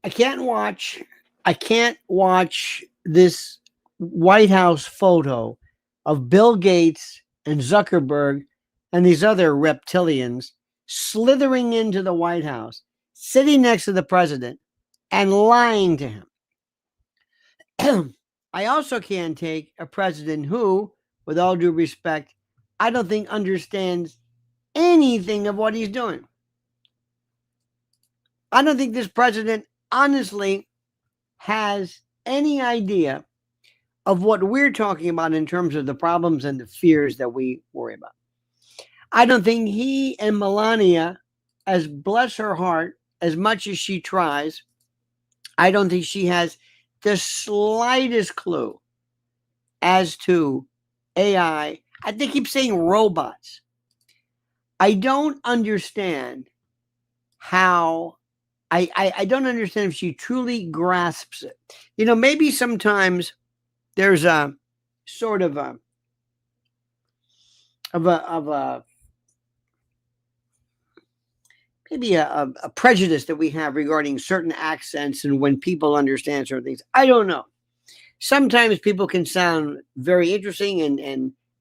I can't watch. I can't watch this White House photo of Bill Gates and Zuckerberg and these other reptilians slithering into the White House, sitting next to the president and lying to him. I also can't take a president who, with all due respect, I don't think understands anything of what he's doing. I don't think this president honestly has any idea of what we're talking about in terms of the problems and the fears that we worry about. I don't think he and Melania, as bless her heart, as much as she tries, I don't think she has the slightest clue as to AI. They keep saying robots. I don't understand how, I don't understand if she truly grasps it. You know, maybe sometimes there's a sort of a maybe a prejudice that we have regarding certain accents and when people understand certain things. I don't know. Sometimes people can sound very interesting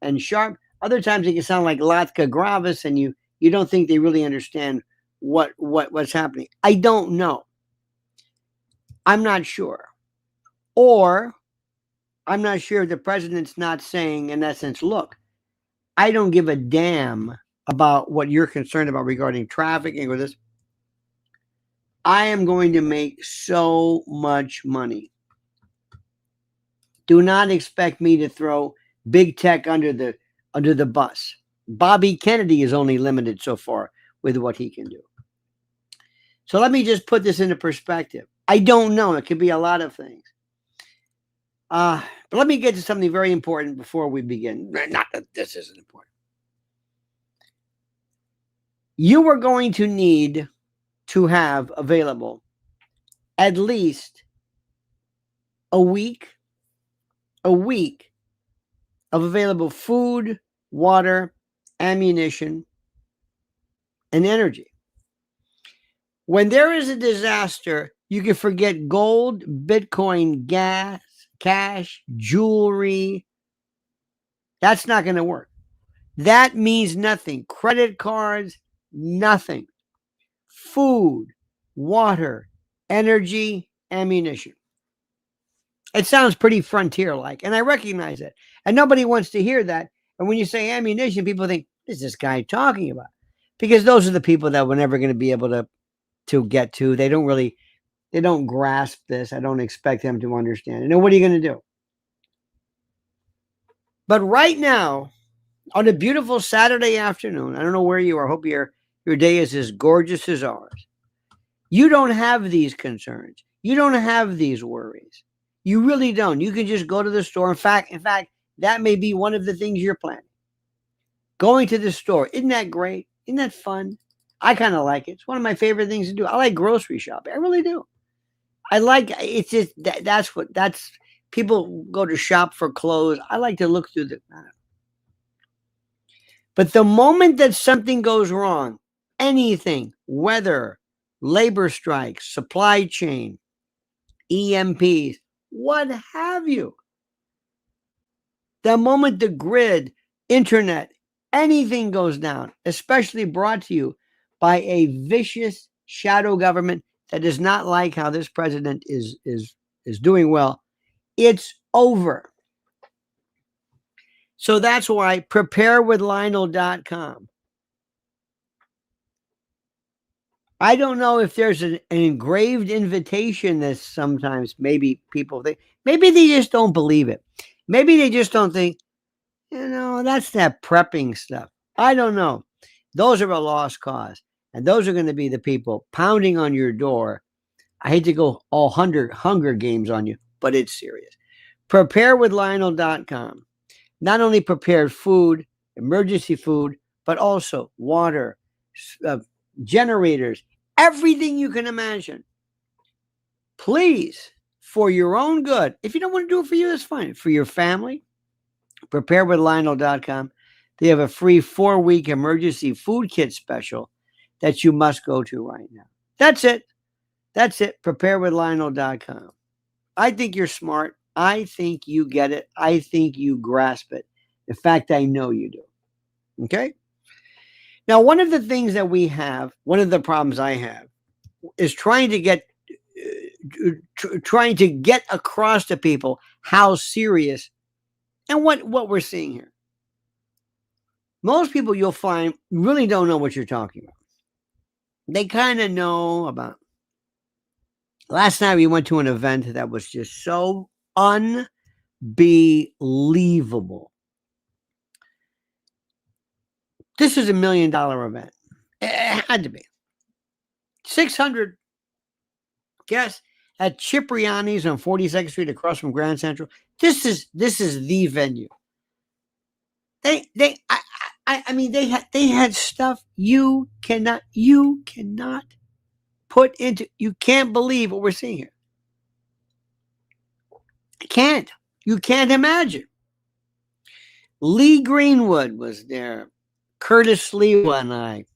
and sharp. Other times they can sound like Latka Gravis, and you don't think they really understand what's happening. I don't know. I'm not sure. Or I'm not sure if the president's not saying, in essence, look, I don't give a damn about what you're concerned about regarding trafficking or this. I am going to make so much money. Do not expect me to throw big tech under the bus. Bobby Kennedy is only limited so far with what he can do. So let me just put this into perspective. I don't know. It could be a lot of things. But let me get to something very important before we begin. Not that this isn't important. You are going to need to have available at least a week of available food, water, ammunition, and energy. When there is a disaster, you can forget gold, Bitcoin, gas, cash, jewelry. That's not going to work. That means nothing. Credit cards, nothing. Food, water, energy, ammunition. It sounds pretty frontier-like, and I recognize it. And nobody wants to hear that. And when you say ammunition, people think, what is this guy talking about? Because those are the people that we're never going to be able to get to. They don't grasp this. I don't expect them to understand. And then what are you going to do? But right now, on a beautiful Saturday afternoon, I don't know where you are. I hope your day is as gorgeous as ours. You don't have these concerns. You don't have these worries. You really don't. You can just go to the store. In fact, that may be one of the things you're planning. Going to the store. Isn't that great? Isn't that fun? I kind of like it. It's one of my favorite things to do. I like grocery shopping. I really do. I like, it's just, that's people go to shop for clothes. I like to look through but the moment that something goes wrong, anything, weather, labor strikes, supply chain, EMPs, what have you, the moment the grid, internet, anything goes down, especially brought to you by a vicious shadow government that does not like how this president is doing well, it's over. So that's why preparewithlionel.com. I don't know if there's an engraved invitation that sometimes maybe people think, maybe they just don't believe it. Maybe they just don't think, that's that prepping stuff. I don't know. Those are a lost cause. And those are going to be the people pounding on your door. I hate to go all Hunger Games on you, but it's serious. Preparewithlionel.com. Not only prepared food, emergency food, but also water, generators, everything you can imagine. Please, for your own good. If you don't want to do it for you, that's fine. For your family, preparewithlionel.com. They have a free 4-week emergency food kit special that you must go to right now. That's it. That's it. Preparewithlionel.com. I think you're smart. I think you get it. I think you grasp it. In fact, I know you do. Okay? Now, one of the things that we have, one of the problems I have, is trying to get across to people how serious and what we're seeing here. Most people you'll find really don't know what you're talking about. They kind of know about. Last night we went to an event that was just so unbelievable. This is $1 million event. It had to be. 600 guests at Cipriani's on 42nd Street across from Grand Central. This is the venue. I mean they had stuff you cannot put into. You can't believe what we're seeing here. You can't imagine. Lee Greenwood was there. Curtis Lewa and I. In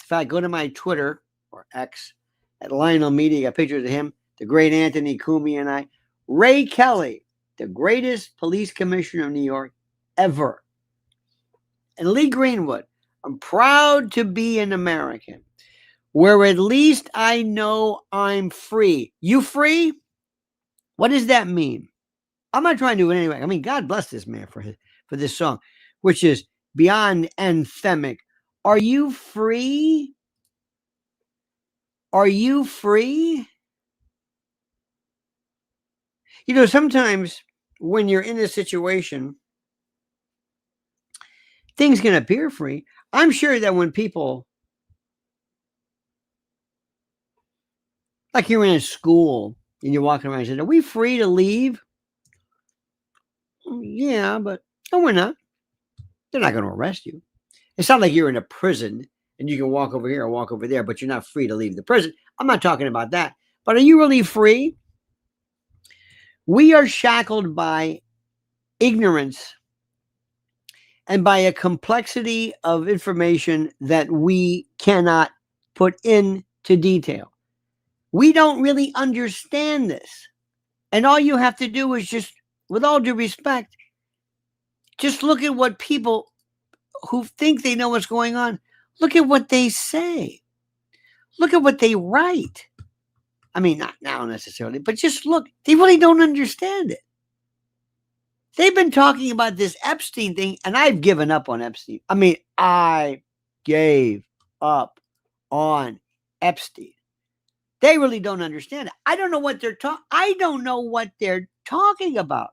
fact, go to my Twitter or X at Lionel Media. Got pictures of him, the great Anthony Cumia and I. Ray Kelly, the greatest police commissioner of New York ever. And Lee Greenwood, I'm proud to be an American where at least I know I'm free. You free? What does that mean? I'm not trying to do it anyway. I mean, God bless this man for this song, which is beyond anthemic. Are you free? Are you free? You know, sometimes when you're in a situation, things can appear free. I'm sure that when people, like you're in a school and you're walking around and say, are we free to leave? Yeah, but no, we're not. They're not going to arrest you. It's not like you're in a prison and you can walk over here or walk over there, but you're not free to leave the prison. I'm not talking about that. But are you really free? We are shackled by ignorance and by a complexity of information that we cannot put into detail. We don't really understand this. And all you have to do is just, with all due respect, just look at what people who think they know what's going on, look at what they say. Look at what they write. I mean, not now necessarily, but just look. They really don't understand it. They've been talking about this Epstein thing, and I've given up on Epstein. I mean, I gave up on Epstein. They really don't understand it. I don't know what they're talking. I don't know what they're talking about.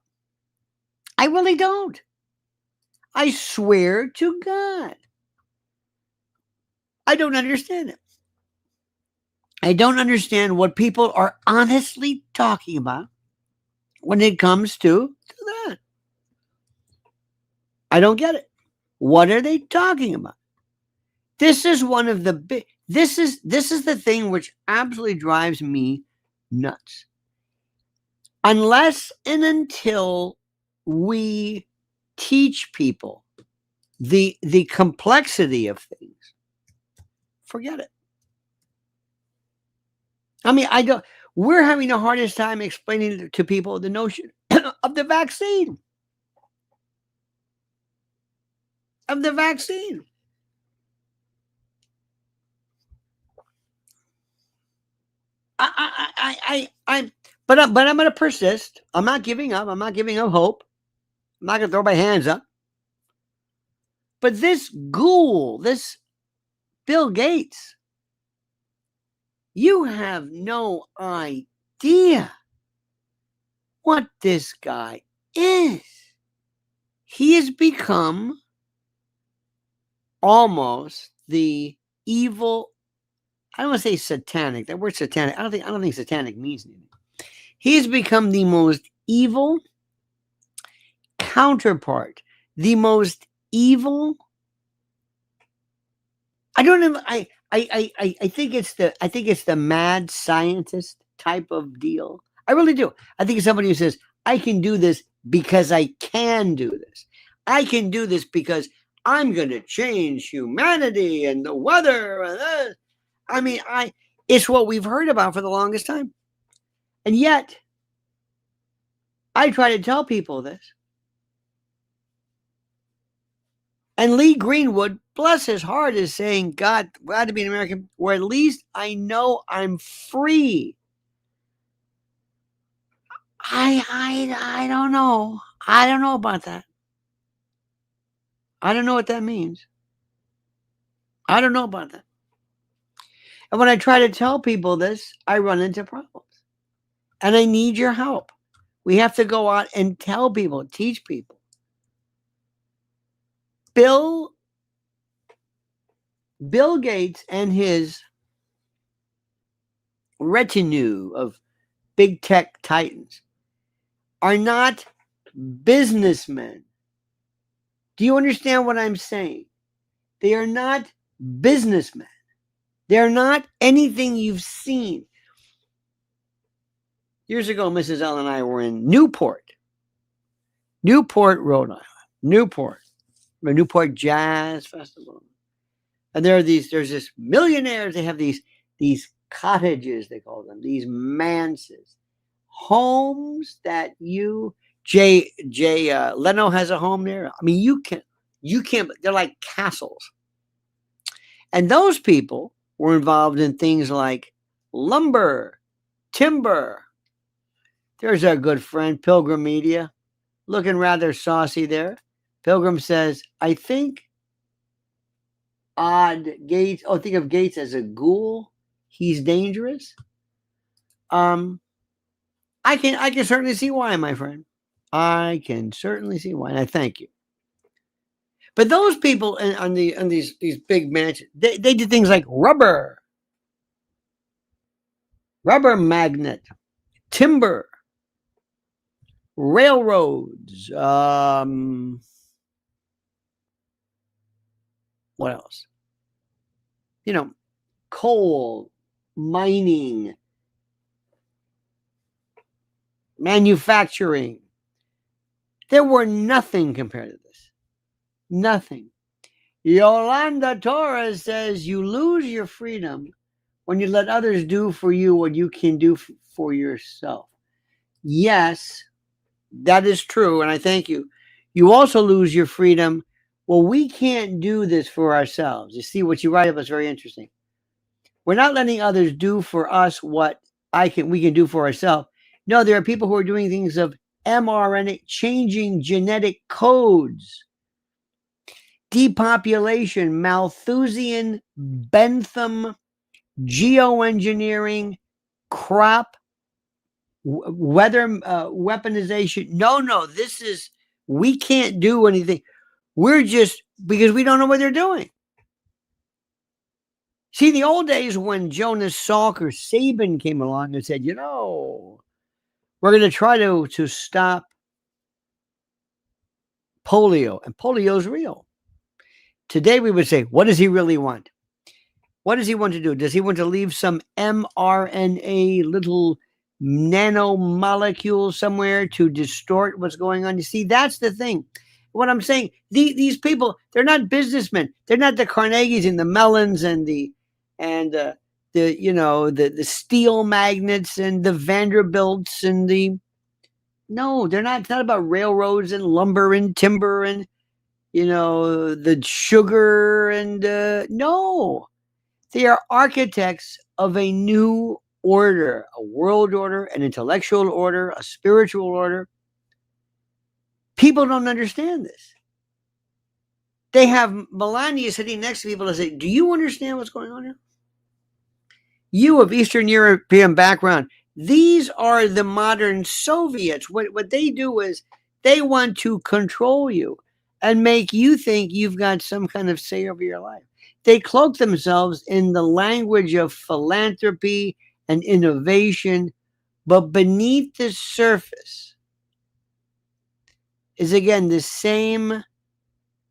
I really don't. I swear to God. I don't understand it. I don't understand what people are honestly talking about when it comes to that. I don't get it. What are they talking about? This is one of the big, this is the thing which absolutely drives me nuts. Unless and until we teach people the complexity of things, forget it. I mean, we're having the hardest time explaining to people the notion of the vaccine. But I'm going to persist. I'm not giving up. I'm not giving up hope. I'm not going to throw my hands up. But this ghoul, this Bill Gates, you have no idea what this guy is. He has become almost the evil. I don't want to say satanic. That word satanic. I don't think satanic means anything. He's become the most evil counterpart, the most evil. I don't know. I think it's the mad scientist type of deal. I really do. I think it's somebody who says, I can do this because I can do this. I can do this because I'm going to change humanity and the weather. I mean, It's what we've heard about for the longest time. And yet, I try to tell people this. And Lee Greenwood, bless his heart, is saying, God, glad to be an American, where at least I know I'm free. I don't know. I don't know about that. I don't know what that means. I don't know about that. And when I try to tell people this, I run into problems. And I need your help. We have to go out and tell people, teach people. Bill Gates and his retinue of big tech titans are not businessmen. Do you understand what I'm saying? They are not businessmen. They're not anything you've seen. Years ago, Mrs. L and I were in Newport, Rhode Island. Newport Jazz Festival. And there's this millionaires. They have these cottages, they call them, these manses, homes that Jay Leno has a home there. I mean, you can't, they're like castles. And those people were involved in things like lumber, timber. There's our good friend, Pilgrim Media, looking rather saucy there. Pilgrim says, I think Gates. Oh, think of Gates as a ghoul. He's dangerous. I can certainly see why, my friend. I can certainly see why, and I thank you. But those people on these big mansions, they did things like rubber magnet, timber, railroads. What else? Coal, mining, manufacturing. There were nothing compared to this. Nothing. Yolanda Torres says you lose your freedom when you let others do for you what you can do for yourself. Yes, that is true, and I thank you. You also lose your freedom. Well, we can't do this for ourselves. You see, what you write up is very interesting. We're not letting others do for us what we can do for ourselves. No, there are people who are doing things of mRNA, changing genetic codes, depopulation, Malthusian, Bentham, geoengineering, crop, weather, weaponization. No, we can't do anything. We're just, because we don't know what they're doing. See, the old days when Jonas Salk or Sabin came along and said, we're going to try to stop polio, and polio's real. Today we would say, what does he really want? What does he want to do? Does he want to leave some mRNA little nanomolecule somewhere to distort what's going on? You see, that's the thing. What I'm saying, these people, they're not businessmen. They're not the Carnegies and the Mellons and the steel magnates and the Vanderbilts and no, they're not. It's not about railroads and lumber and timber and the sugar and no. They are architects of a new order, a world order, an intellectual order, a spiritual order. People don't understand this. They have Melania sitting next to people and say, do you understand what's going on here? You of Eastern European background, these are the modern Soviets. What they do is they want to control you and make you think you've got some kind of say over your life. They cloak themselves in the language of philanthropy and innovation, but beneath the surface is again the same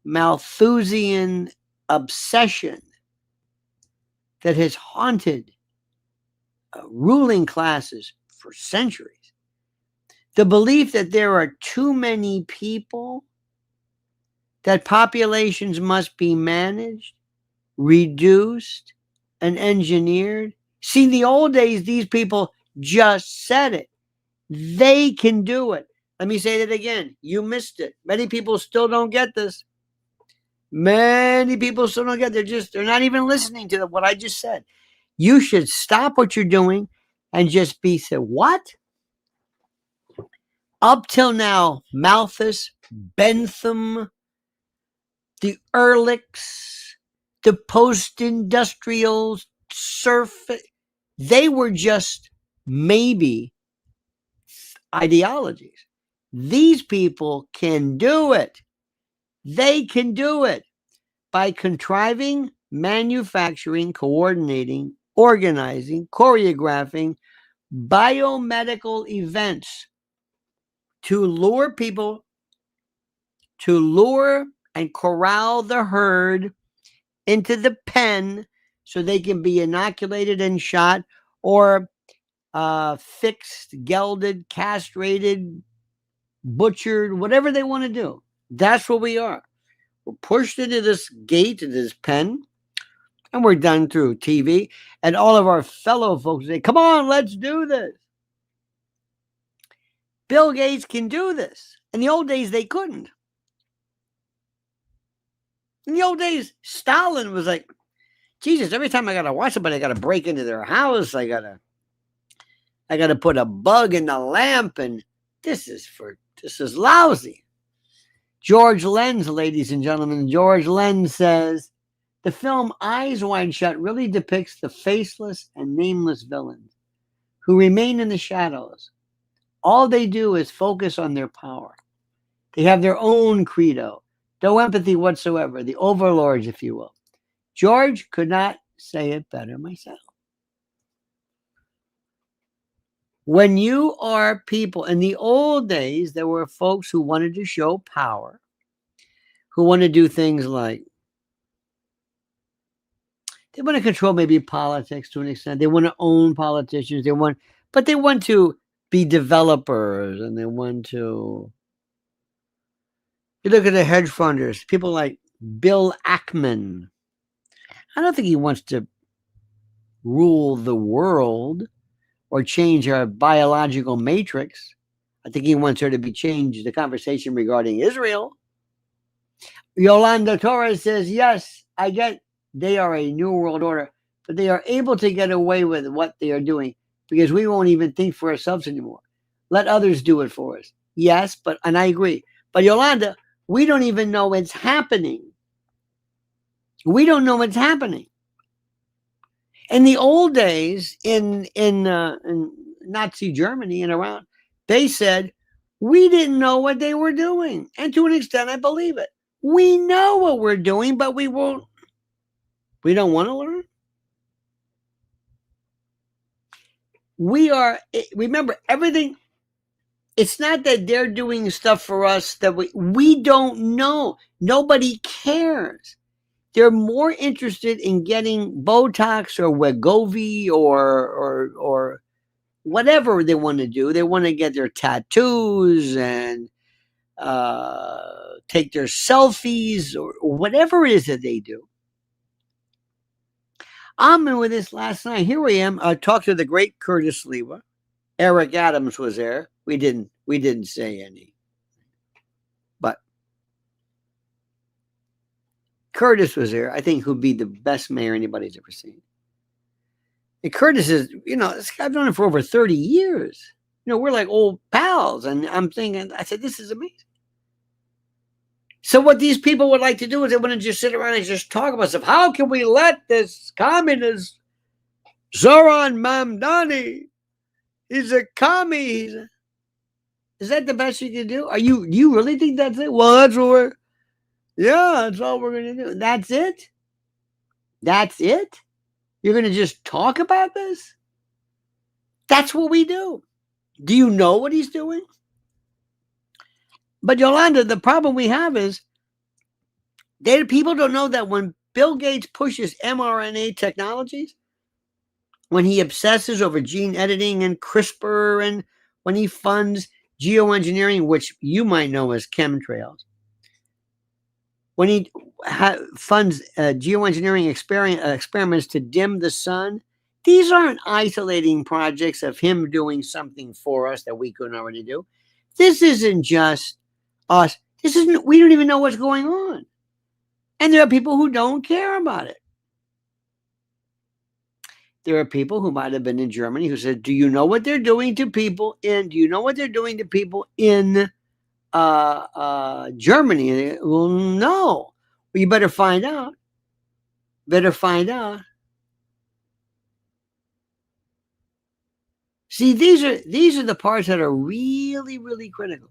Malthusian obsession that has haunted ruling classes for centuries. The belief that there are too many people, that populations must be managed, reduced, and engineered, See, in the old days, these people just said it. They can do it. Let me say that again. You missed it. Many people still don't get this. Many people still don't get it. They're not even listening to what I just said. You should stop what you're doing and just said, what? Up till now, Malthus, Bentham, the Ehrlichs, the post-industrial surf, they were just maybe ideologies. These people can do it. They can do it by contriving, manufacturing, coordinating, organizing, choreographing biomedical events to lure people, to lure and corral the herd into the pen so they can be inoculated and shot, or fixed, gelded, castrated, butchered, whatever they want to do. That's what we are. We're pushed into this gate, into this pen, and we're done through TV. And all of our fellow folks say, come on, let's do this. Bill Gates can do this. In the old days, they couldn't. In the old days, Stalin was like, Jesus, every time I got to watch somebody, I got to break into their house. I got to put a bug in the lamp, and this is lousy. George Lenz, ladies and gentlemen, George Lenz says, the film Eyes Wide Shut really depicts the faceless and nameless villains who remain in the shadows. All they do is focus on their power. They have their own credo, no empathy whatsoever, the overlords, if you will. George could not say it better myself. When you are people, in the old days, there were folks who wanted to show power, who want to do things like, they want to control maybe politics to an extent. They want to own politicians. But they want to be developers, and they want to. You look at the hedge funders, people like Bill Ackman. I don't think he wants to rule the world or change our biological matrix. I think he wants her to be changed, the conversation regarding Israel. Yolanda Torres says, yes, I get they are a new world order, but they are able to get away with what they are doing because we won't even think for ourselves anymore. Let others do it for us. Yes, and I agree. But Yolanda, we don't even know it's happening. We don't know what's happening. In the old days, in Nazi Germany and around, they said, we didn't know what they were doing. And to an extent, I believe it. We know what we're doing, but we don't want to learn. Remember, everything, it's not that they're doing stuff for us that we don't know. Nobody cares. They're more interested in getting Botox or Wegovy or whatever they want to do. They want to get their tattoos and take their selfies or whatever it is that they do. I'm in with this last night. Here I am. I talked to the great Curtis Lewa. Eric Adams was there. We didn't say any. But Curtis was there. I think he'll be the best mayor anybody's ever seen. And Curtis is, I've known him for over 30 years. We're like old pals. And I'm thinking, I said, this is amazing. So what these people would like to do is they want to just sit around and just talk about stuff. How can we let this communist Zoran Mamdani, he's a commie. Is that the best you can do? Do you really think that's it? Well, that's all we're going to do. That's it? That's it? You're going to just talk about this? That's what we do. Do you know what he's doing? But Yolanda, the problem we have is people don't know that when Bill Gates pushes mRNA technologies, when he obsesses over gene editing and CRISPR, and when he funds geoengineering, which you might know as chemtrails, when he funds geoengineering experiments to dim the sun, These aren't isolating projects of him doing something for us that we couldn't already do. This isn't just us. We don't even know what's going on. And there are people who don't care about it. There are people who might have been in Germany who said, do you know what they're doing to people in, Germany? And they, well, no. Well, you better find out. See, these are the parts that are really, really critical.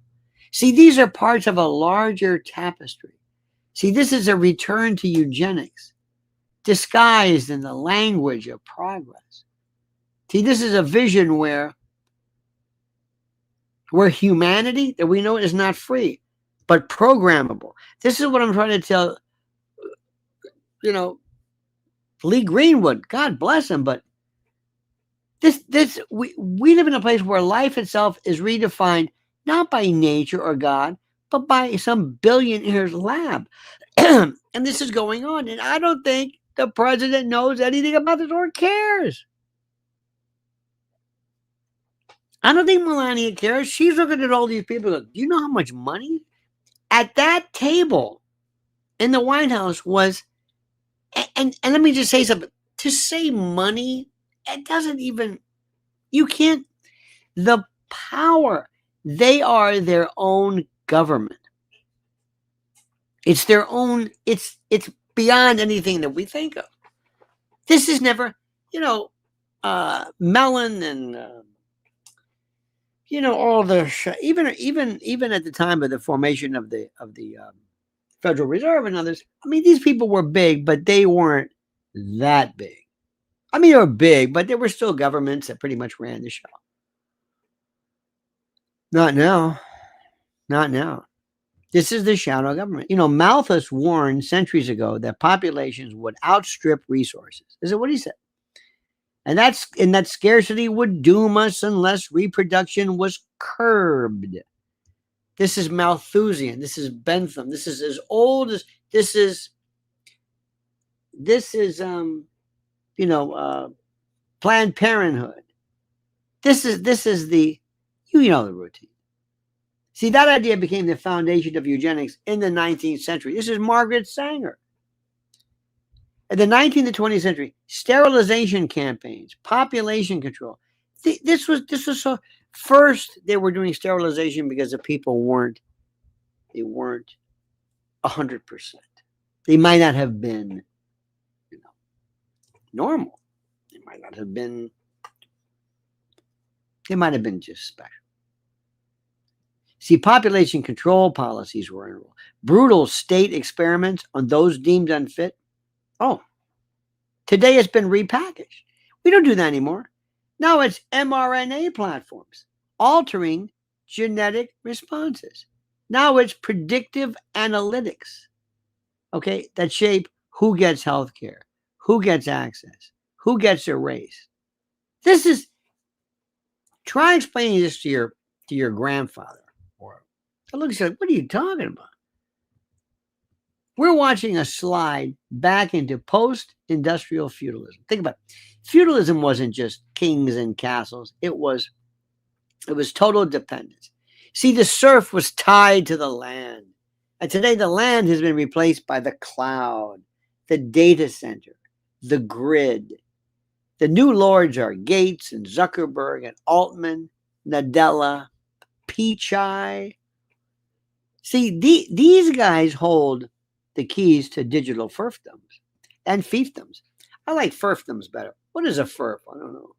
See, these are parts of a larger tapestry. See, this is a return to eugenics, disguised in the language of progress. See, this is a vision where humanity that we know is not free, but programmable. This is what I'm trying to tell, Lee Greenwood, God bless him, but we live in a place where life itself is redefined not by nature or God, but by some billionaire's lab. And this is going on. And I don't think the president knows anything about this or cares. I don't think Melania cares. She's looking at all these people. Do you know how much money at that table in the White House was? And let me just say something. To say money, it doesn't even, you can't, the power, they are their own government. It's their own, it's beyond anything that we think of. This is never, Mellon and, all the, even at the time of the formation of the Federal Reserve and others, I mean, these people were big, but they weren't that big. I mean, they were big, but there were still governments that pretty much ran the show. Not now. This is the shadow government. Malthus warned centuries ago that populations would outstrip resources. This is what he said. And that scarcity would doom us unless reproduction was curbed. This is Malthusian. This is Bentham. This is as old as this is Planned Parenthood. This is the routine. See, that idea became the foundation of eugenics in the 19th century. This is Margaret Sanger. In the 19th and 20th century, sterilization campaigns, population control. This was so. First, they were doing sterilization because the people weren't 100%. They might not have been, normal. They might have been just special. See, population control policies were in rule. Brutal state experiments on those deemed unfit. Oh, today it's been repackaged. We don't do that anymore. Now it's mRNA platforms altering genetic responses. Now it's predictive analytics, okay, that shape who gets health care, who gets access, who gets erased. This is, try explaining this to your grandfather. Or look, like, what are you talking about? We're watching a slide back into post-industrial feudalism. Think about it. Feudalism wasn't just kings and castles. It was total dependence. See, the serf was tied to the land. And today the land has been replaced by the cloud, the data center, the grid. The new lords are Gates and Zuckerberg and Altman, Nadella, Pichai. See, these guys hold the keys to digital fiefdoms and fiefdoms. I like fiefdoms better. What is a fief? I don't know.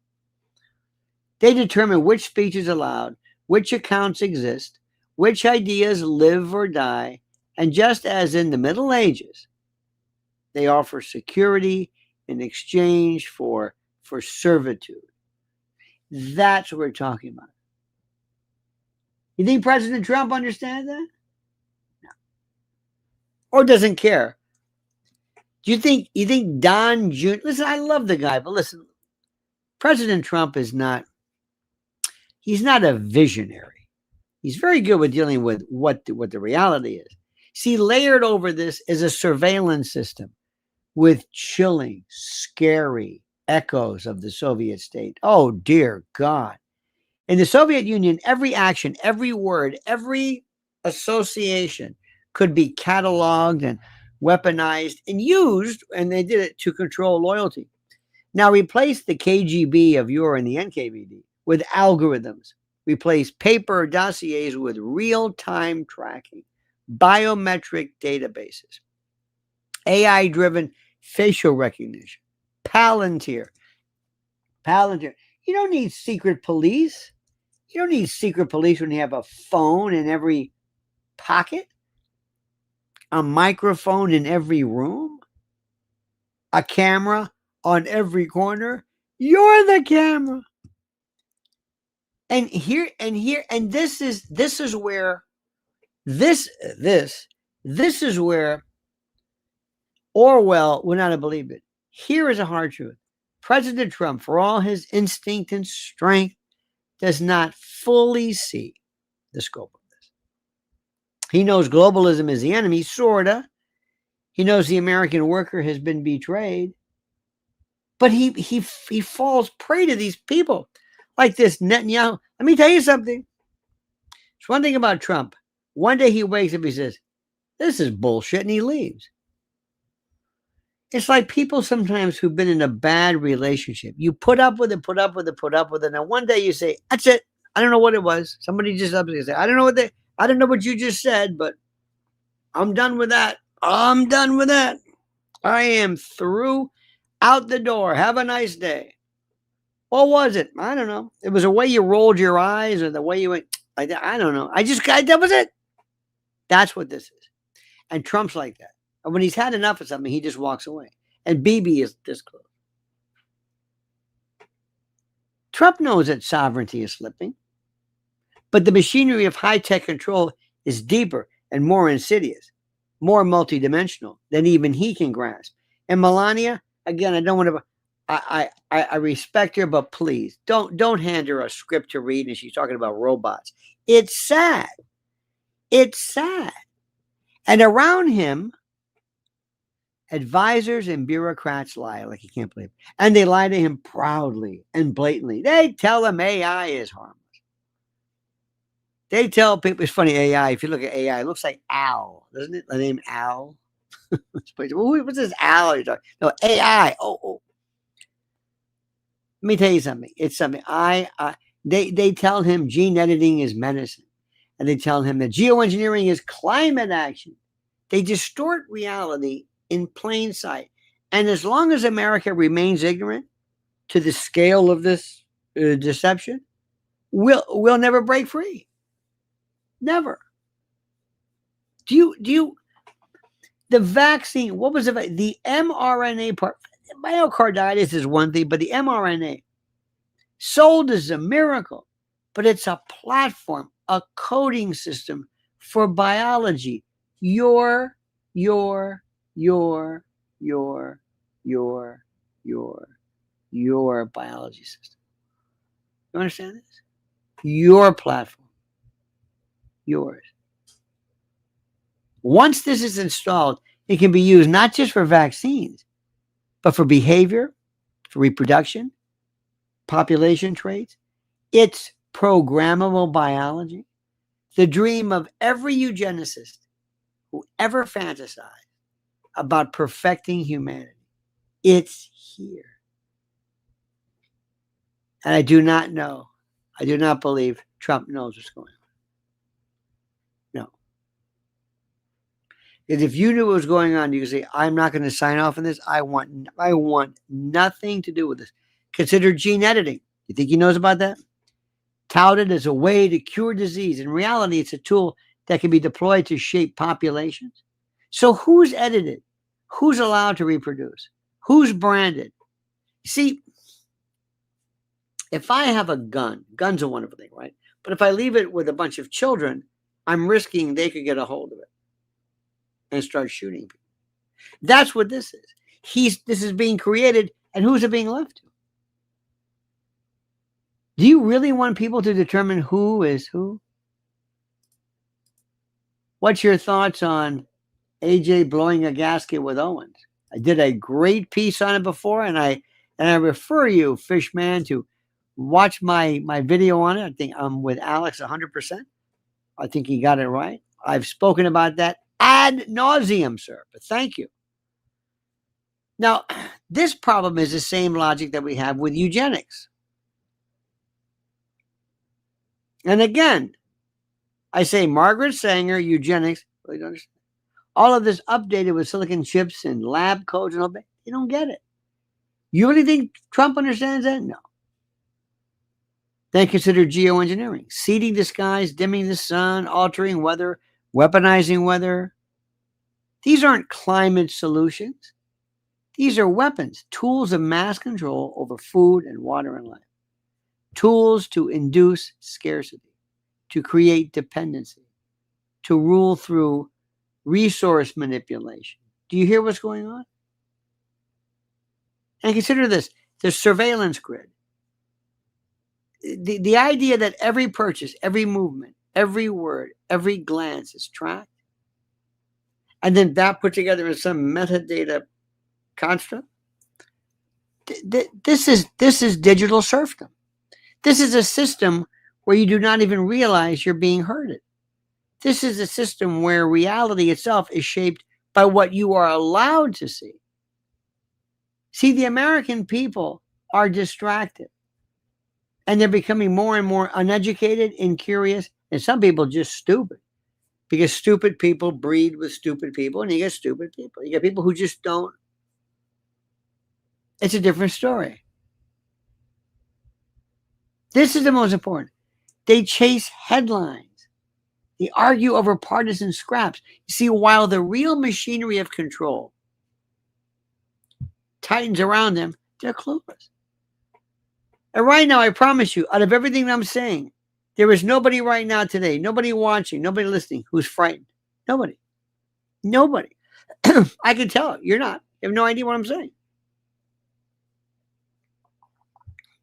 They determine which speech is allowed, which accounts exist, which ideas live or die, and just as in the Middle Ages, they offer security in exchange for servitude. That's what we're talking about. You think President Trump understands that? No. Or doesn't care? Do you think Don Jr.? Listen, I love the guy, but listen, President Trump is not, he's not a visionary. He's very good with dealing with what the reality is. See, layered over this is a surveillance system with chilling, scary echoes of the Soviet state. Oh, dear God. In the Soviet Union, every action, every word, every association could be cataloged and weaponized and used, and they did it to control loyalty. Now replace the KGB of yore and the NKVD with algorithms. Replace paper dossiers with real-time tracking, biometric databases, AI-driven facial recognition, Palantir. Palantir. You don't need secret police. You don't need secret police when you have a phone in every pocket, a microphone in every room, a camera on every corner. You're the camera. And this is where this is where Orwell would not have believed it. Here is a hard truth. President Trump, for all his instinct and strength, does not fully see the scope of this. He knows globalism is the enemy, sorta. He knows the American worker has been betrayed. But he falls prey to these people like this Netanyahu. Let me tell you something. It's one thing about Trump. One day he wakes up, he says, this is bullshit, and he leaves. It's like people sometimes who've been in a bad relationship. You put up with it, and one day you say, that's it. I don't know what it was. Somebody just up and say, I don't know what you just said, but I'm done with that. I'm done with that. I am through, out the door. Have a nice day. What was it? I don't know. It was the way you rolled your eyes or the way you went like that. I don't know. That was it. That's what this is. And Trump's like that. And when he's had enough of something, he just walks away. And Bibi is this close. Trump knows that sovereignty is slipping. But the machinery of high-tech control is deeper and more insidious, more multidimensional than even he can grasp. And Melania, again, I don't want to... I respect her, but please don't hand her a script to read and she's talking about robots. It's sad. It's sad. And around him, advisors and bureaucrats lie like you can't believe it. And they lie to him proudly and blatantly. They tell him AI is harmless. They tell people, it's funny, AI, if you look at AI, it looks like Al, doesn't it? The name Al. What's this Al you're talking? No, AI. Oh. Let me tell you something. It's something. They tell him gene editing is medicine. And they tell him that geoengineering is climate action. They distort reality in plain sight. And as long as America remains ignorant to the scale of this deception, we'll never break free. Never. The vaccine, what was the mRNA part? Myocarditis is one thing, but the mRNA sold as a miracle, but it's a platform, a coding system for biology. Your biology system. You understand this? Your platform. Yours. Once this is installed, it can be used not just for vaccines, but for behavior, for reproduction, population traits. It's programmable biology. The dream of every eugenicist who ever fantasized about perfecting humanity. It's here. And I do not believe Trump knows what's going on. No. Because if you knew what was going on, you could say, I'm not going to sign off on this. I want nothing to do with this. Consider gene editing. You think he knows about that? Touted as a way to cure disease. In reality, it's a tool that can be deployed to shape populations. So who's edited? Who's allowed to reproduce? Who's branded? See, if I have a gun's a wonderful thing, right? But if I leave it with a bunch of children, I'm risking they could get a hold of it and start shooting people. That's what this is. This is being created, and who's it being left to? Do you really want people to determine who is who? What's your thoughts on AJ blowing a gasket with Owens? I did a great piece on it before, and I And I refer you, Fishman, to watch my video on it. I think I'm with Alex 100%. I think he got it right. I've spoken about that ad nauseum, sir, but thank you. Now, this problem is the same logic that we have with eugenics. And again, I say Margaret Sanger, eugenics, really don't understand. All of this updated with silicon chips and lab codes and all that. You don't get it. You really think Trump understands that? No. Then consider geoengineering, seeding the skies, dimming the sun, altering weather, weaponizing weather. These aren't climate solutions. These are weapons, tools of mass control over food and water and life. Tools to induce scarcity, to create dependency, to rule through resource manipulation. Do you hear what's going on? And consider this, the surveillance grid. The idea that every purchase, every movement, every word, every glance is tracked, and then that put together in some metadata construct. This is digital serfdom. This is a system where you do not even realize you're being herded. This is a system where reality itself is shaped by what you are allowed to see. See, the American people are distracted, and they're becoming more and more uneducated, incurious, and some people just stupid, because stupid people breed with stupid people, and you get stupid people. You get people who just don't. It's a different story. This is the most important. They chase headlines. They argue over partisan scraps. You see, while the real machinery of control tightens around them, they're clueless. And right now, I promise you, out of everything that I'm saying, there is nobody right now today, nobody watching, nobody listening who's frightened. Nobody. Nobody. I can tell you're not. You have no idea what I'm saying.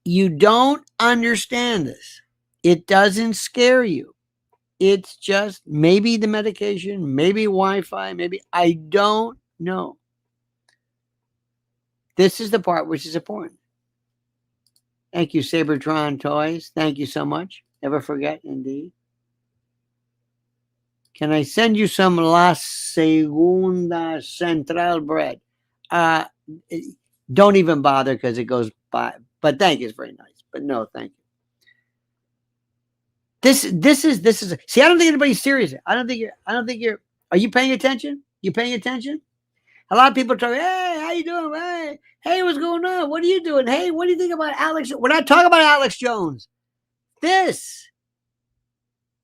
You don't understand this. It doesn't scare you. It's just maybe the medication, maybe Wi-Fi, maybe I don't know. This is the part which is important. Thank you, Sabertron Toys. Thank you so much. Never forget, indeed. Can I send you some La Segunda Central bread? Don't even bother because it goes by. But thank you, it's very nice. But no, thank you. This is. See, I don't think anybody's serious. I don't think you're. Are you paying attention? You paying attention? A lot of people talk. Hey, how you doing? Hey, what's going on? What are you doing? Hey, what do you think about Alex? We're not talking about Alex Jones. This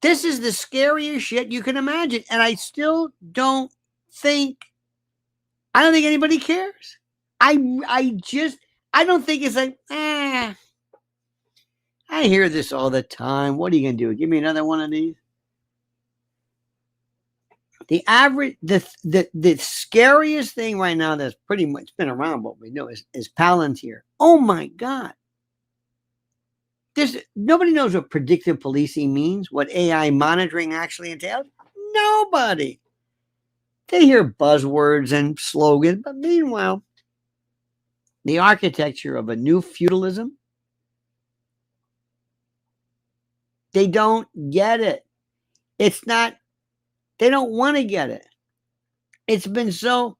is the scariest shit you can imagine, and I still don't think. I don't think anybody cares. I don't think it's like, I hear this all the time. What are you going to do? Give me another one of these? The average, the scariest thing right now that's pretty much been around, what we know is Palantir. Oh my God. Nobody knows what predictive policing means, what AI monitoring actually entails. Nobody. They hear buzzwords and slogans, but meanwhile, the architecture of a new feudalism, they don't get it. It's not, they don't want to get it. It's been so,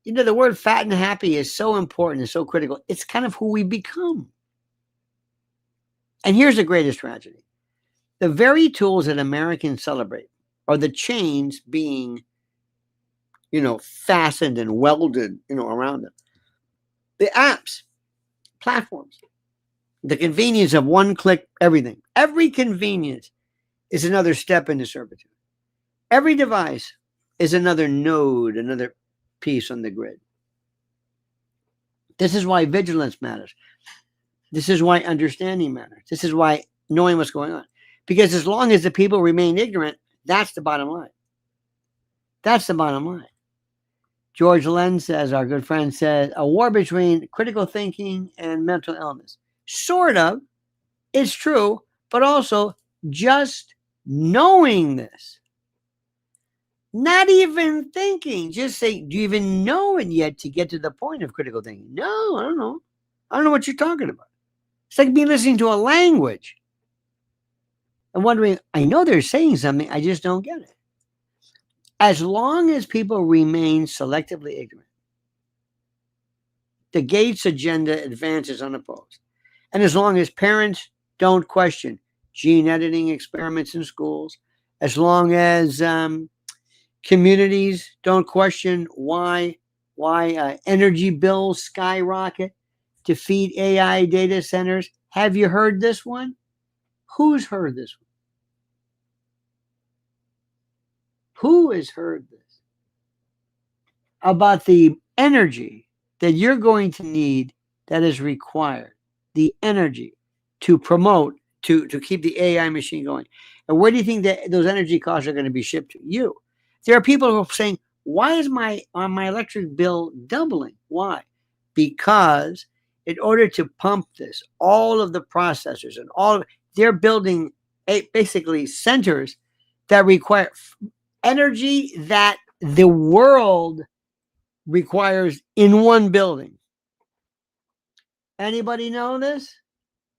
the word fat and happy is so important and so critical. It's kind of who we become. And here's the greatest tragedy. The very tools that Americans celebrate are the chains being, fastened and welded, around them. The apps, platforms, the convenience of one click, everything. Every convenience is another step into servitude. Every device is another node, another piece on the grid. This is why vigilance matters. This is why understanding matters. This is why knowing what's going on. Because as long as the people remain ignorant, that's the bottom line. That's the bottom line. George Lenz says, our good friend says, a war between critical thinking and mental illness. Sort of. It's true. But also just knowing this. Not even thinking. Just say, do you even know it yet to get to the point of critical thinking? No, I don't know. I don't know what you're talking about. It's like me listening to a language and wondering, I know they're saying something, I just don't get it. As long as people remain selectively ignorant, the Gates agenda advances unopposed. And as long as parents don't question gene editing experiments in schools, as long as communities don't question why energy bills skyrocket to feed AI data centers. Have you heard this one? Who's heard this one? Who has heard this? About the energy that you're going to need that is required, the energy to promote, to keep the AI machine going. And where do you think that those energy costs are going to be shipped to? You. There are people who are saying, why is my electric bill doubling? Why? Because in order to pump this, all of the processors and all of they're building basically centers that require energy that the world requires in one building. Anybody know this?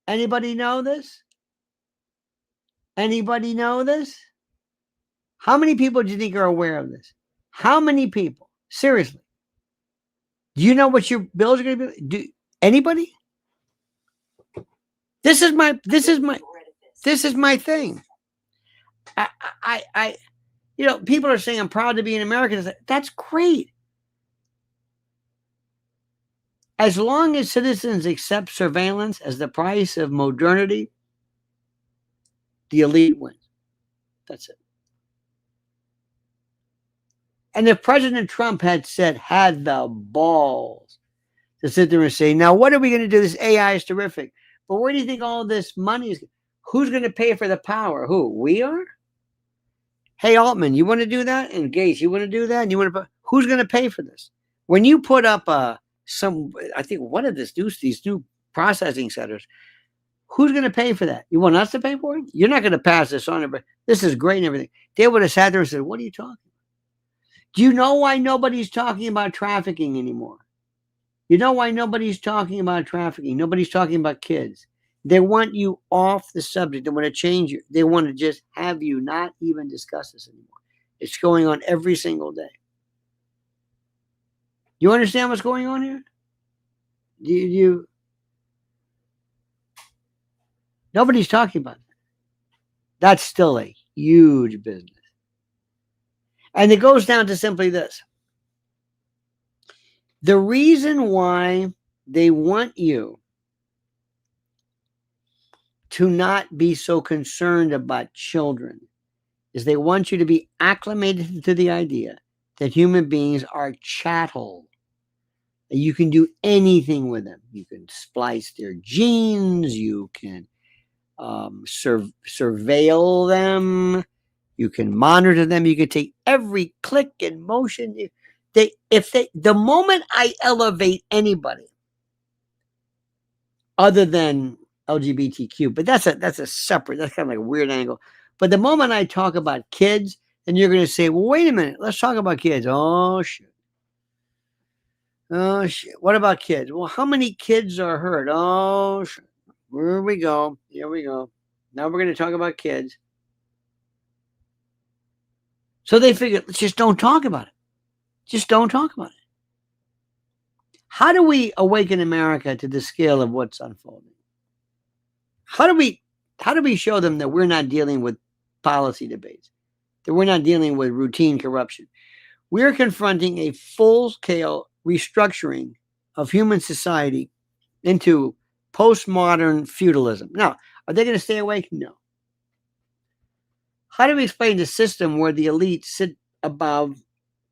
Anybody know this? Anybody know this? How many people do you think are aware of this? How many people? Seriously. Do you know what your bills are going to be? Do anybody? This is my thing. I people are saying I'm proud to be an American. That's great. As long as citizens accept surveillance as the price of modernity, the elite wins. That's it. And if President Trump had the balls to sit there and say, now what are we going to do? This AI is terrific. But where do you think all this money is? Who's going to pay for the power? Who? We are? Hey, Altman, you want to do that? And Gates, you want to do that? And you want to? Who's going to pay for this? When you put up I think, what did this do? These new processing centers. Who's going to pay for that? You want us to pay for it? You're not going to pass this on, but this is great and everything. They would have sat there and said, what are you talking about? Do you know why nobody's talking about trafficking anymore? You know why nobody's talking about trafficking? Nobody's talking about kids. They want you off the subject. They want to change you. They want to just have you not even discuss this anymore. It's going on every single day. You understand what's going on here? Nobody's talking about that. That's still a huge business. And it goes down to simply this. The reason why they want you to not be so concerned about children is they want you to be acclimated to the idea that human beings are chattel. You can do anything with them. You can splice their genes. You can surveil them. You can monitor them. You can take every click and motion. The moment I elevate anybody other than LGBTQ, but that's a separate, that's kind of like a weird angle. But the moment I talk about kids, then you're going to say, well, wait a minute, let's talk about kids. Oh, shit. Oh, shit. What about kids? Well, how many kids are hurt? Oh, shit. Here we go. Here we go. Now we're going to talk about kids. So they figure, let's just don't talk about it. Just don't talk about it. How do we awaken America to the scale of what's unfolding? How do we show them that we're not dealing with policy debates, that we're not dealing with routine corruption? We're confronting a full-scale restructuring of human society into postmodern feudalism. Now, are they going to stay awake? No. How do we explain the system where the elite sit above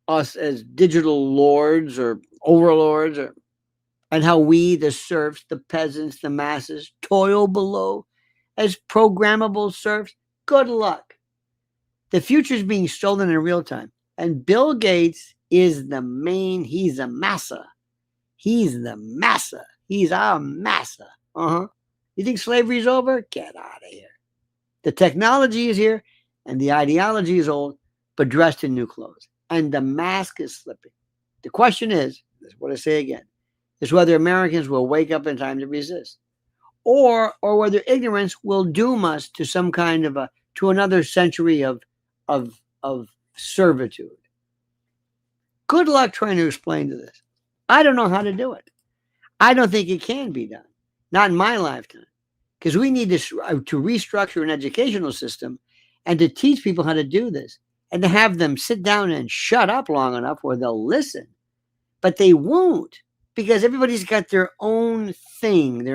us as digital lords or overlords, and how we, the serfs, the peasants, the masses, toil below as programmable serfs? Good luck. The future is being stolen in real time. And Bill Gates is the main, he's a massa. He's the massa. He's our massa. You think slavery's over? Get out of here. The technology is here and the ideology is old, but dressed in new clothes. And the mask is slipping. The question is what I say again, is whether Americans will wake up in time to resist, or whether ignorance will doom us to some kind of to another century of servitude. Good luck trying to explain to this. I don't know how to do it. I don't think it can be done. Not in my lifetime. Because we need to restructure an educational system and to teach people how to do this and to have them sit down and shut up long enough where they'll listen. But they won't, because everybody's got their own thing,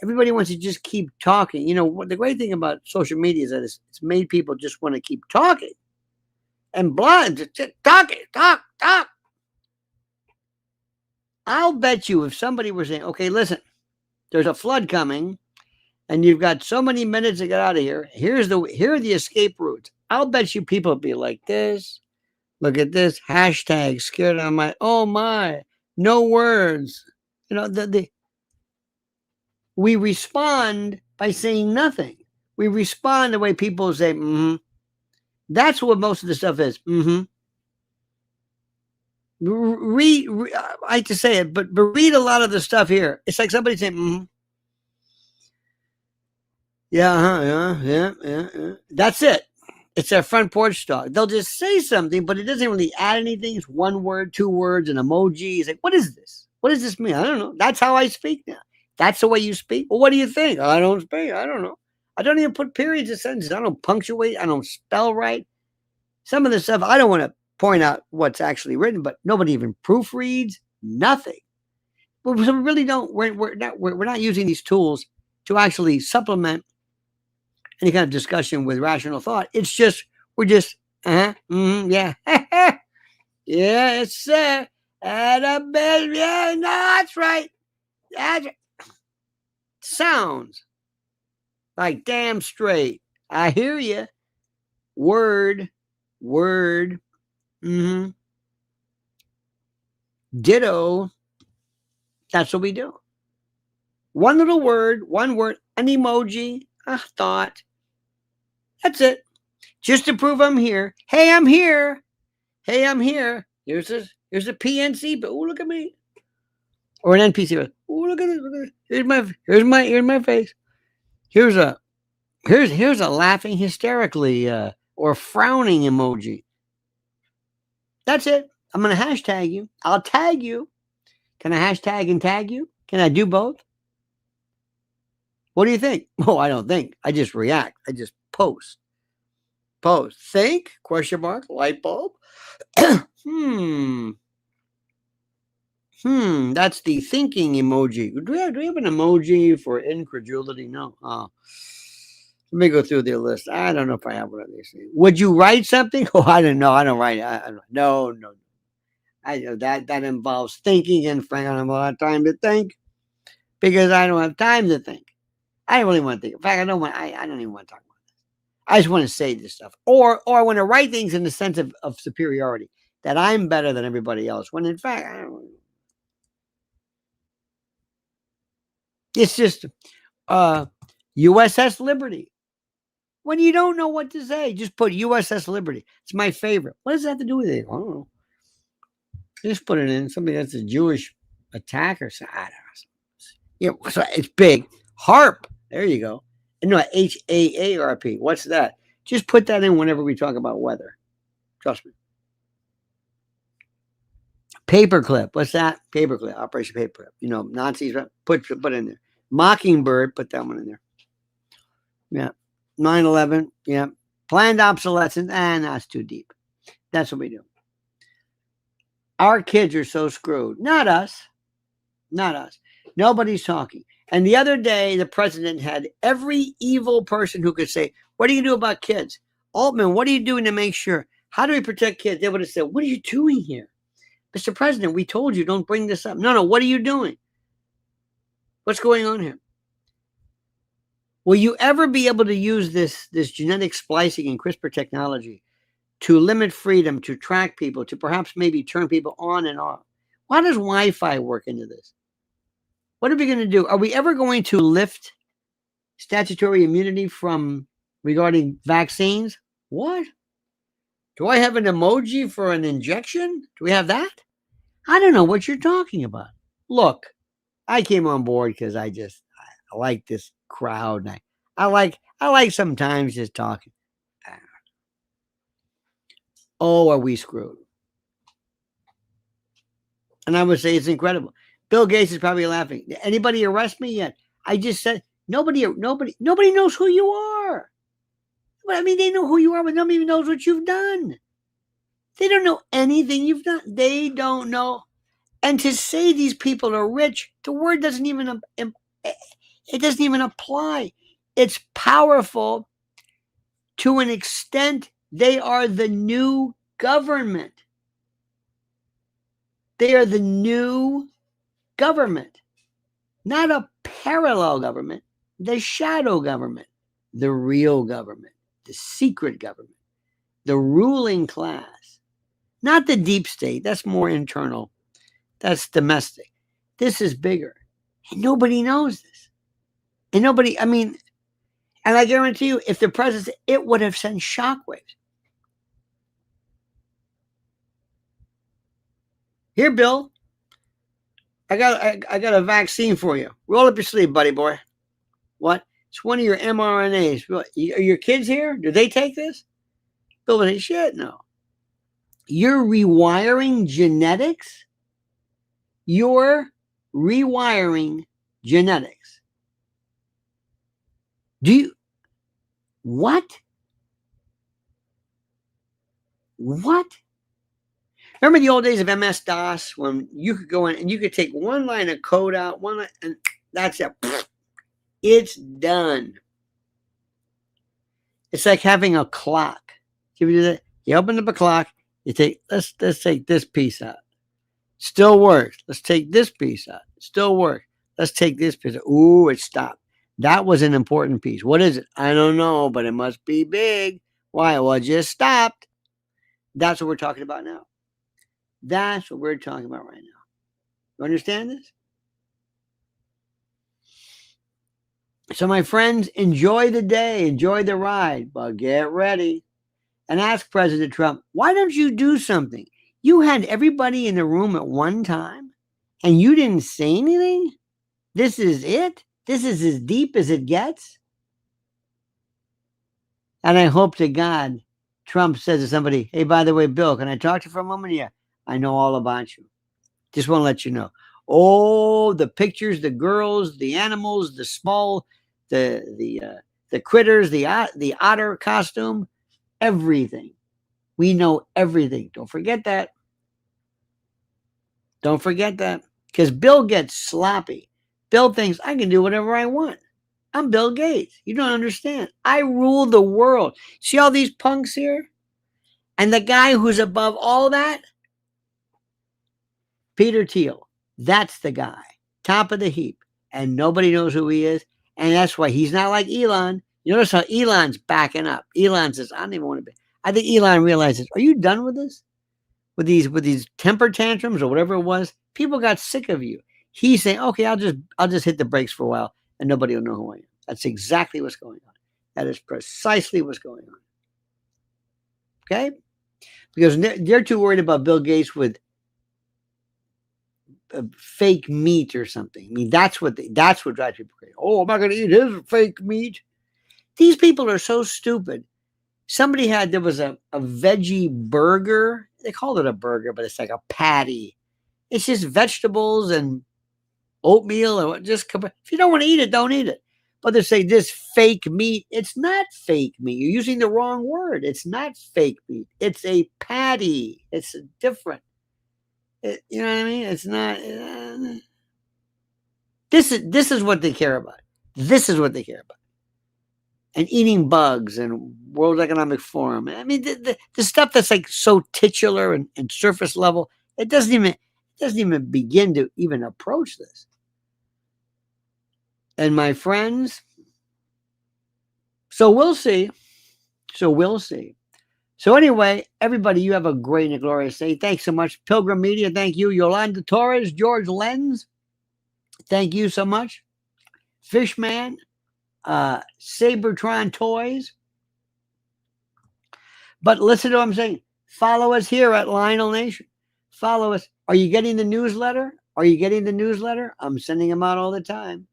everybody wants to just keep talking. You know, the great thing about social media is that it's made people just want to keep talking and talk. I'll bet you if somebody were saying, okay, listen, there's a flood coming and you've got so many minutes to get out of here. Here are the escape routes. I'll bet you people would be like this. Look at this hashtag scared on my, oh my, no words. You know, we respond by saying nothing. We respond the way people say, mm-hmm. That's what most of the stuff is. Mm-hmm. I hate to say it, but read a lot of the stuff here. It's like somebody saying, mm-hmm. Yeah. That's it. It's their front porch talk. They'll just say something, but it doesn't really add anything. It's one word, two words, an emoji. It's like, what is this? What does this mean? I don't know. That's how I speak now. That's the way you speak? Well, what do you think? I don't speak. I don't know. I don't even put periods in sentences. I don't punctuate. I don't spell right. Some of the stuff, I don't want to point out what's actually written, but nobody even proofreads. Nothing. So we really don't. We're not using these tools to actually supplement any kind of discussion with rational thought. It's just yeah, yeah, it's at a bed. Yeah, no, that's right. Sounds like damn straight. I hear you. Word. Mm-hmm. Ditto. That's what we do. One little word, an emoji, a thought. That's it. Just to prove I'm here. Hey, I'm here. Here's a PNC, but oh, look at me. Or an NPC. Oh, look at this. Here's my face. Here's a laughing hysterically or frowning emoji. That's it. I'm gonna hashtag you. I'll tag you. Can I hashtag and tag you? Can I do both? What do you think? Oh, I don't think. I just react. I just post. Think? Question mark. Light bulb. That's the thinking emoji. Do we have an emoji for incredulity? No. Let me go through their list. I don't know if I have one of these things. Would you write something? Oh, I don't know. I don't write. No. I know that involves thinking, and Frank, I don't have a lot of time to think because I don't have time to think. I don't really want to think. In fact, I don't even want to talk about this. I just want to say this stuff. Or I want to write things in the sense of superiority, that I'm better than everybody else, when in fact, I don't know. It's just USS Liberty. When you don't know what to say, just put USS Liberty. It's my favorite. What does that have to do with it? I don't know. Just put it in something that's a Jewish attack or something. I don't know. Yeah, so it's big. HARP. There you go. No, HAARP. What's that? Just put that in whenever we talk about weather. Trust me. Paperclip. What's that? Paperclip. Operation Paperclip. You know, Nazis. Put in there. Mockingbird. Put that one in there. Yeah. 9/11. Yeah. Planned obsolescence. That's too deep. That's what we do. Our kids are so screwed. Not us. Nobody's talking. And the other day, the president had every evil person who could say, what do you do about kids? Altman, what are you doing to make sure? How do we protect kids? They would have said, what are you doing here? Mr. President, we told you, don't bring this up. No, what are you doing? What's going on here? Will you ever be able to use this genetic splicing and CRISPR technology to limit freedom, to track people, to perhaps maybe turn people on and off? Why does Wi-Fi work into this? What are we going to do? Are we ever going to lift statutory immunity from regarding vaccines? What? Do I have an emoji for an injection? Do we have that? I don't know what you're talking about. Look, I came on board because I like this crowd. And I like sometimes just talking. Oh, are we screwed? And I would say it's incredible. Bill Gates is probably laughing. Did anybody arrest me yet? I just said nobody knows who you are. But I mean, they know who you are, but nobody even knows what you've done. They don't know anything you've done. They don't know. And to say these people are rich, the word doesn't even it doesn't even apply. It's powerful to an extent. They are the new government. They are the new government, not a parallel government, the shadow government, the real government, the secret government, the ruling class, not the deep state. That's more internal. That's domestic. This is bigger. And nobody knows this. And nobody, I mean, and I guarantee you, if the president, it would have sent shockwaves. Here, Bill, I got a vaccine for you. Roll up your sleeve, buddy boy. What? It's one of your mRNAs. Are your kids here? Do they take this? Bill would say, shit, no. You're rewiring genetics? You're rewiring genetics. Do you? What? What? Remember the old days of MS-DOS when you could go in and you could take one line of code out, one line, and that's it. It's done. It's like having a clock. You open up a clock, you take, let's take this piece out. Still works. Let's take this piece out. Still works. Let's take this piece out. Ooh, it stopped. That was an important piece. What is it? I don't know, but it must be big. Why? Well, it just stopped. That's what we're talking about now. That's what we're talking about right now. You understand this? So, my friends, enjoy the day, enjoy the ride, but get ready and ask President Trump, why don't you do something? You had everybody in the room at one time and you didn't say anything? This is it? This is as deep as it gets? And I hope to God Trump says to somebody, hey, by the way, Bill, can I talk to you for a moment? Yeah, I know all about you. Just want to let you know. Oh, the pictures, the girls, the animals, the small, the critters, the otter costume, everything. We know everything. Don't forget that. Don't forget that. Because Bill gets sloppy. Bill thinks I can do whatever I want. I'm Bill Gates. You don't understand. I rule the world. See all these punks here? And the guy who's above all that? Peter Thiel. That's the guy. Top of the heap. And nobody knows who he is. And that's why he's not like Elon. You notice how Elon's backing up. Elon says, I don't even want to be. I think Elon realizes, are you done with this? With these temper tantrums or whatever it was? People got sick of you. He's saying, okay, I'll just hit the brakes for a while and nobody will know who I am. That's exactly what's going on. That is precisely what's going on. Okay? Because they're too worried about Bill Gates with fake meat or something. I mean, that's what drives people crazy. Oh, I'm not going to eat his fake meat. These people are so stupid. There was a veggie burger. They called it a burger, but it's like a patty. It's just vegetables and oatmeal. And if you don't want to eat it, don't eat it. But they say this fake meat. It's not fake meat. You're using the wrong word. It's not fake meat. It's a patty. It's different. You know what I mean? It's not. This is what they care about. This is what they care about. And eating bugs and World Economic Forum. I mean, the stuff that's like so titular and surface level, it doesn't even begin to even approach this. And my friends, so we'll see. So anyway, everybody, you have a great and glorious day. Thanks so much. Pilgrim Media, thank you. Yolanda Torres, George Lenz, thank you so much. Fishman, Sabertron Toys. But listen to what I'm saying. Follow us here at Lionel Nation. Follow us. Are you getting the newsletter? Are you getting the newsletter? I'm sending them out all the time.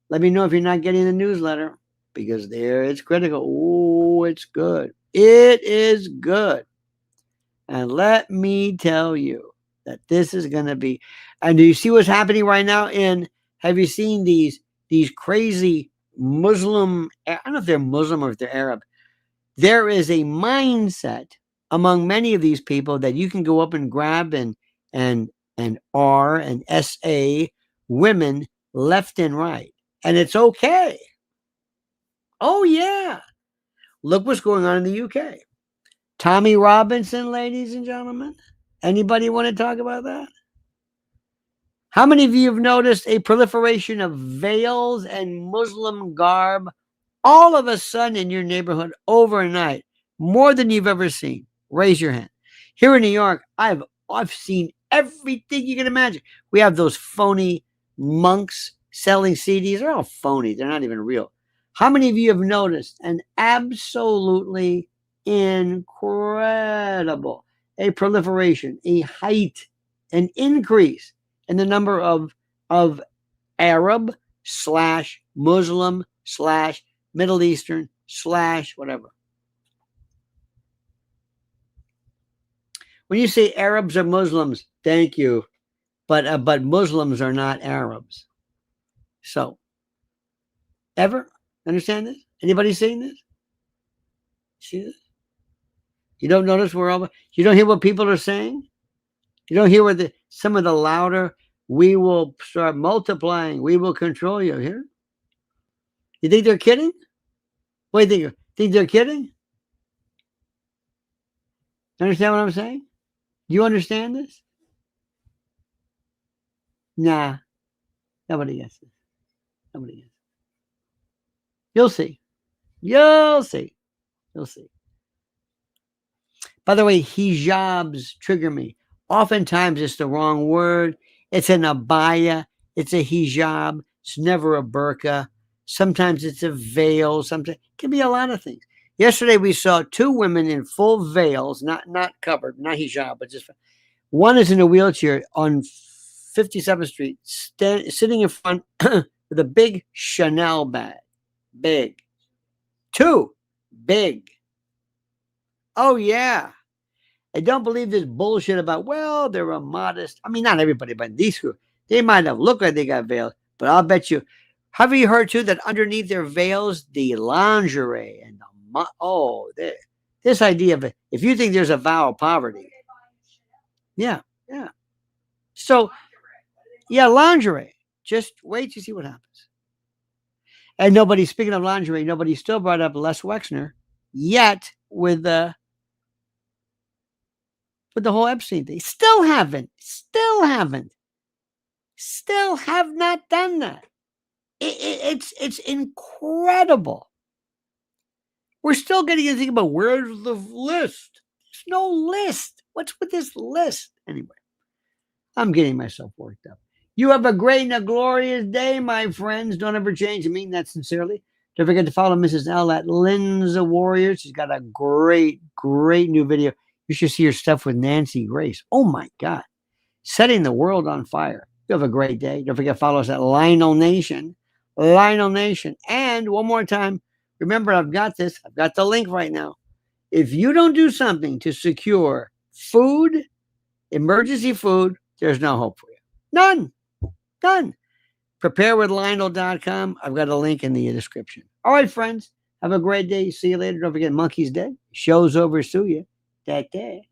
Let me know if you're not getting the newsletter, because there it's critical. Oh, it's good. It is good. And let me tell you that this is going to be. And do you see what's happening right now? Have you seen these crazy Muslim? I don't know if they're Muslim or if they're Arab. There is a mindset among many of these people that you can go up and grab and R and SA women left and right, and it's okay. Oh yeah, look what's going on in the UK. Tommy Robinson, ladies and gentlemen. Anybody want to talk about that? How many of you have noticed a proliferation of veils and Muslim garb all of a sudden in your neighborhood overnight, more than you've ever seen? Raise your hand. Here in New York, I've seen everything you can imagine. We have those phony monks selling CDs. They're all phony. They're not even real. How many of you have noticed an absolutely incredible, a proliferation, a height, an increase in the number of Arab / Muslim / Middle Eastern / whatever? When you say Arabs or Muslims, thank you, but Muslims are not Arabs. So, ever understand this? Anybody saying this? See this? You don't notice you don't hear what people are saying? You don't hear what some of the louder, we will start multiplying, we will control you here? You think they're kidding? What do you think? Think they're kidding? Understand what I'm saying? You understand this? Nah, nobody gets it. Nobody gets it. You'll see. You'll see. You'll see. By the way, hijabs trigger me. Oftentimes it's the wrong word. It's an abaya. It's a hijab. It's never a burqa. Sometimes it's a veil. Sometimes it can be a lot of things. Yesterday we saw two women in full veils, not covered, not hijab, but just one is in a wheelchair on 57th Street, sitting in front with a big Chanel bag. Big. Two. Big. Oh, yeah. I don't believe this bullshit about, well, they're a modest. I mean, not everybody, but these two, they might have looked like they got veils, but I'll bet you. Have you heard, too, that underneath their veils, the lingerie and this idea of it, if you think there's a vow of poverty. Yeah, yeah. So, yeah, lingerie. Just wait to see what happens. And speaking of lingerie, nobody still brought up Les Wexner yet with the whole Epstein thing. Still have not done that. It's incredible. We're still getting to think about where's the list. There's no list. What's with this list? Anyway, I'm getting myself worked up. You have a great and a glorious day, my friends. Don't ever change. I mean that sincerely. Don't forget to follow Mrs. L at Lynn's Warrior. She's got a great, great new video. You should see her stuff with Nancy Grace. Oh, my God. Setting the world on fire. You have a great day. Don't forget to follow us at Lionel Nation. Lionel Nation. And one more time, remember, I've got this. I've got the link right now. If you don't do something to secure food, emergency food, there's no hope for you. None. None. Preparedwithlionel.com. I've got a link in the description. All right, friends. Have a great day. See you later. Don't forget, Monkey's dead. Show's over. Sue you. That day.